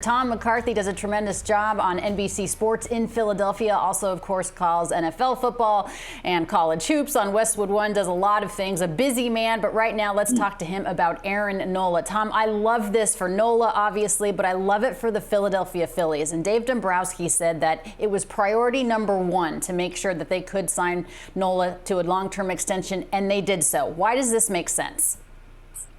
Tom McCarthy does a tremendous job on NBC Sports in Philadelphia. Also, of course, calls NFL football and college hoops on Westwood One. Does a lot of things. A busy man. But right now, let's talk to him about Aaron Nola. Tom, I love this for Nola, obviously, but I love it for the Philadelphia Phillies. And Dave Dombrowski said that it was priority number one to make sure that they could sign Nola to a long-term extension, and they did so. Why does this make sense?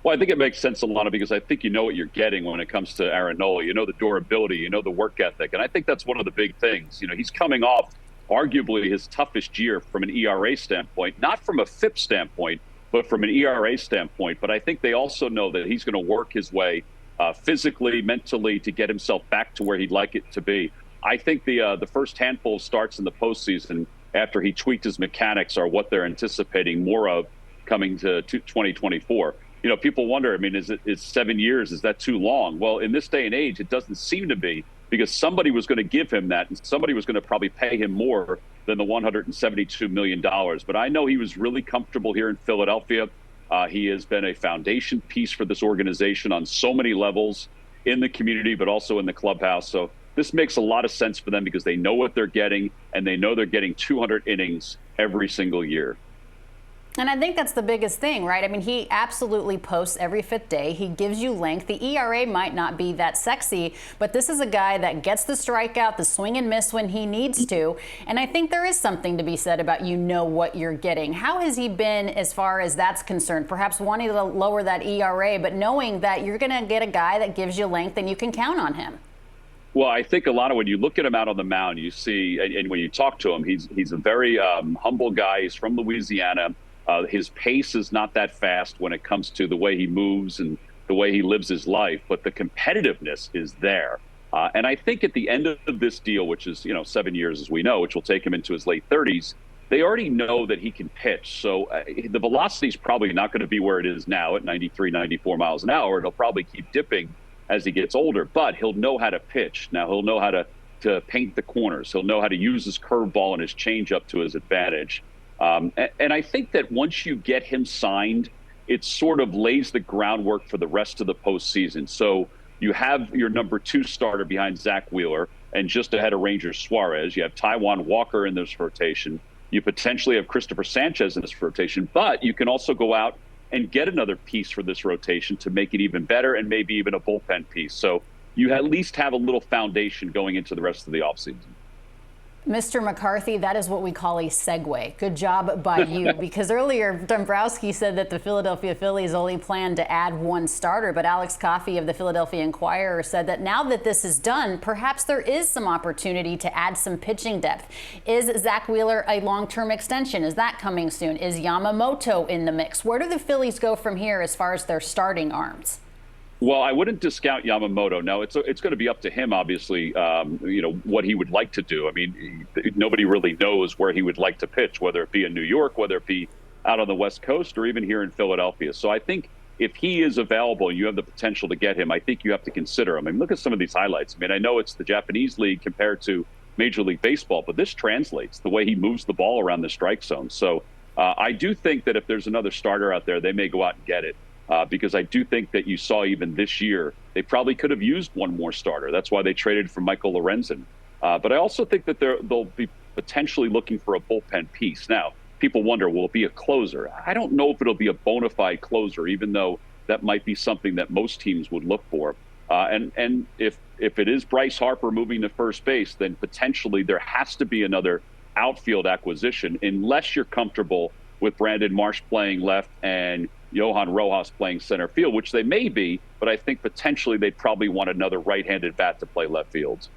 Well, I think it makes sense, Alana, because I think you know what you're getting when it comes to Aaron Nola. You know the durability, you know the work ethic, and I think that's one of the big things. You know, he's coming off arguably his toughest year from an ERA standpoint, not from a FIP standpoint, but from an ERA standpoint. But I think they also know that he's going to work his way physically, mentally, to get himself back to where he'd like it to be. I think the first handful of starts in the postseason after he tweaked his mechanics are what they're anticipating more of coming to 2024. You know, people wonder, I mean, is 7 years, is that too long? Well, in this day and age, it doesn't seem to be, because somebody was going to give him that, and somebody was going to probably pay him more than the $172 million. But I know he was really comfortable here in Philadelphia. He has been a foundation piece for this organization on so many levels in the community, but also in the clubhouse. So this makes a lot of sense for them because they know what they're getting, and they know they're getting 200 innings every single year. And I think that's the biggest thing, right? I mean, he absolutely posts every fifth day. He gives you length. The ERA might not be that sexy, but this is a guy that gets the strikeout, the swing and miss when he needs to. And I think there is something to be said about you know what you're getting. How has he been as far as that's concerned? Perhaps wanting to lower that ERA, but knowing that you're going to get a guy that gives you length and you can count on him. Well, I think a lot of when you look at him out on the mound, you see, and when you talk to him, he's a very humble guy. He's from Louisiana. His pace is not that fast when it comes to the way he moves and the way he lives his life, but the competitiveness is there. And I think at the end of this deal, which is, 7 years, as we know, which will take him into his late 30s, they already know that he can pitch. So the velocity is probably not going to be where it is now at 93, 94 miles an hour. It'll probably keep dipping as he gets older, but he'll know how to pitch. Now he'll know how to paint the corners. He'll know how to use his curveball and his changeup to his advantage. And I think that once you get him signed, it sort of lays the groundwork for the rest of the postseason. So you have your number 2 starter behind Zach Wheeler, and just ahead of Ranger Suarez, you have Taijuan Walker in this rotation. You potentially have Christopher Sanchez in this rotation, but you can also go out and get another piece for this rotation to make it even better, and maybe even a bullpen piece. So you at least have a little foundation going into the rest of the offseason. Mr. McCarthy, that is what we call a segue. Good job by you, because earlier Dombrowski said that the Philadelphia Phillies only plan to add 1 starter, but Alex Coffey of the Philadelphia Inquirer said that now that this is done, perhaps there is some opportunity to add some pitching depth. Is Zach Wheeler a long-term extension? Is that coming soon? Is Yamamoto in the mix? Where do the Phillies go from here as far as their starting arms? Well, I wouldn't discount Yamamoto. Now, it's going to be up to him, obviously, what he would like to do. I mean, nobody really knows where he would like to pitch, whether it be in New York, whether it be out on the West Coast, or even here in Philadelphia. So I think if he is available and you have the potential to get him, I think you have to consider him. I mean, look at some of these highlights. I mean, I know it's the Japanese league compared to Major League Baseball, but this translates the way he moves the ball around the strike zone. So I do think that if there's another starter out there, they may go out and get it. Because I do think that you saw even this year, they probably could have used 1 more starter. That's why they traded for Michael Lorenzen. But I also think that they'll be potentially looking for a bullpen piece. Now, people wonder, will it be a closer? I don't know if it'll be a bona fide closer, even though that might be something that most teams would look for. And if it is Bryce Harper moving to first base, then potentially there has to be another outfield acquisition, unless you're comfortable with Brandon Marsh playing left and Johan Rojas playing center field, which they may be, but I think potentially they'd probably want another right-handed bat to play left field.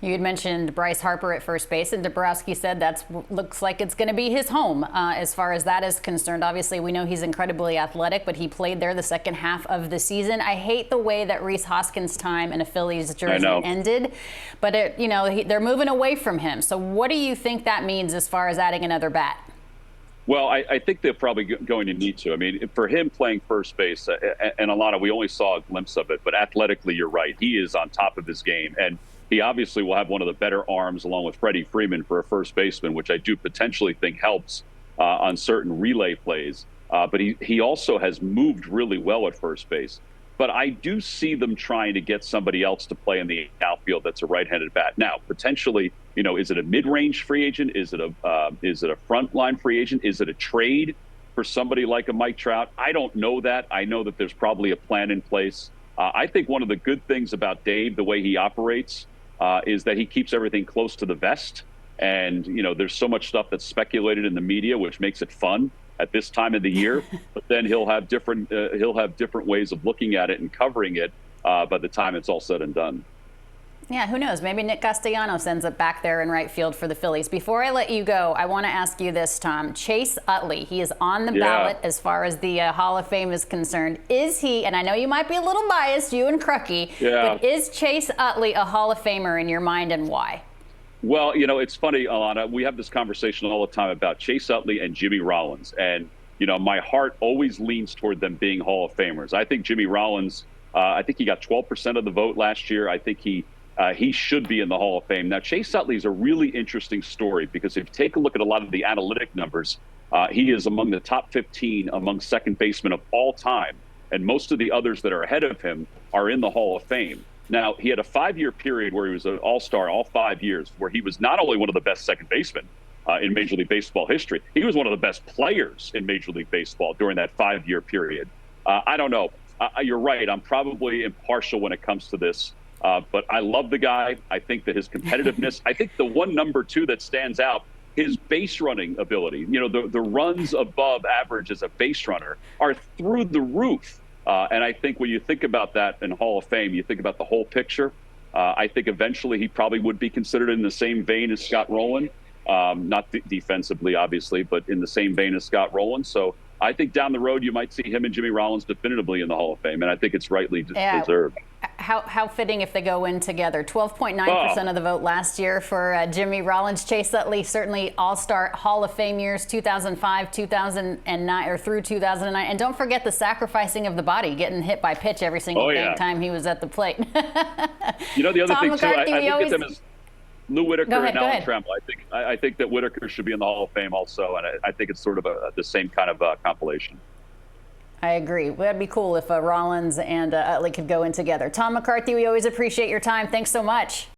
You had mentioned Bryce Harper at first base, and Dombrowski said that looks like it's going to be his home as far as that is concerned. Obviously, we know he's incredibly athletic, but he played there the second half of the season. I hate the way that Rhys Hoskins' time in a Phillies jersey ended, but they're moving away from him. So what do you think that means as far as adding another bat? Well, I think they're probably going to need to. I mean, for him playing first base, and Alana, we only saw a glimpse of it, but athletically, you're right. He is on top of his game. And he obviously will have one of the better arms along with Freddie Freeman for a first baseman, which I do potentially think helps on certain relay plays. But he also has moved really well at first base. but I do see them trying to get somebody else to play in the outfield that's a right-handed bat. Now, potentially, is it a mid-range free agent? Is it a frontline free agent? Is it a trade for somebody like a Mike Trout? I don't know that. I know that there's probably a plan in place. I think one of the good things about Dave, the way he operates, is that he keeps everything close to the vest. And, there's so much stuff that's speculated in the media, which makes it fun at this time of the year. But then he'll have different ways of looking at it and covering it by the time it's all said and done. Yeah, who knows? Maybe Nick Castellanos ends up back there in right field for the Phillies. Before I let you go, I want to ask you this, Tom. Chase Utley, he is on the ballot as far as the Hall of Fame is concerned. Is he, and I know you might be a little biased, you and Crucky, but is Chase Utley a Hall of Famer in your mind, and why? Well, it's funny, Alana. We have this conversation all the time about Chase Utley and Jimmy Rollins. And, my heart always leans toward them being Hall of Famers. I think Jimmy Rollins, I think he got 12% of the vote last year. I think he should be in the Hall of Fame. Now, Chase Utley is a really interesting story because if you take a look at a lot of the analytic numbers, he is among the top 15 among second basemen of all time. And most of the others that are ahead of him are in the Hall of Fame. Now, he had a 5-year period where he was an all-star all 5 years, where he was not only one of the best second basemen in Major League Baseball history, he was one of the best players in Major League Baseball during that 5-year period. I don't know. You're right. I'm probably impartial when it comes to this. But I love the guy. I think that his competitiveness, I think the one number two that stands out, his base running ability, the runs above average as a base runner are through the roof. And I think when you think about that in Hall of Fame, you think about the whole picture. I think eventually he probably would be considered in the same vein as Scott Rowland, not defensively, obviously, but in the same vein as Scott Rowland. So I think down the road, you might see him and Jimmy Rollins definitively in the Hall of Fame. And I think it's rightly deserved. How fitting if they go in together. 12.9% of the vote last year for Jimmy Rollins. Chase Utley, certainly all-star Hall of Fame years, 2005, 2009, or through 2009. And don't forget the sacrificing of the body, getting hit by pitch every single time he was at the plate. The other Tom thing, McCarthy, too, I look at them as Lou Whitaker and Alan Trammell. I think that Whitaker should be in the Hall of Fame also, and I think it's sort of the same kind of compilation. I agree. That'd be cool if Rollins and Utley could go in together. Tom McCarthy, we always appreciate your time. Thanks so much.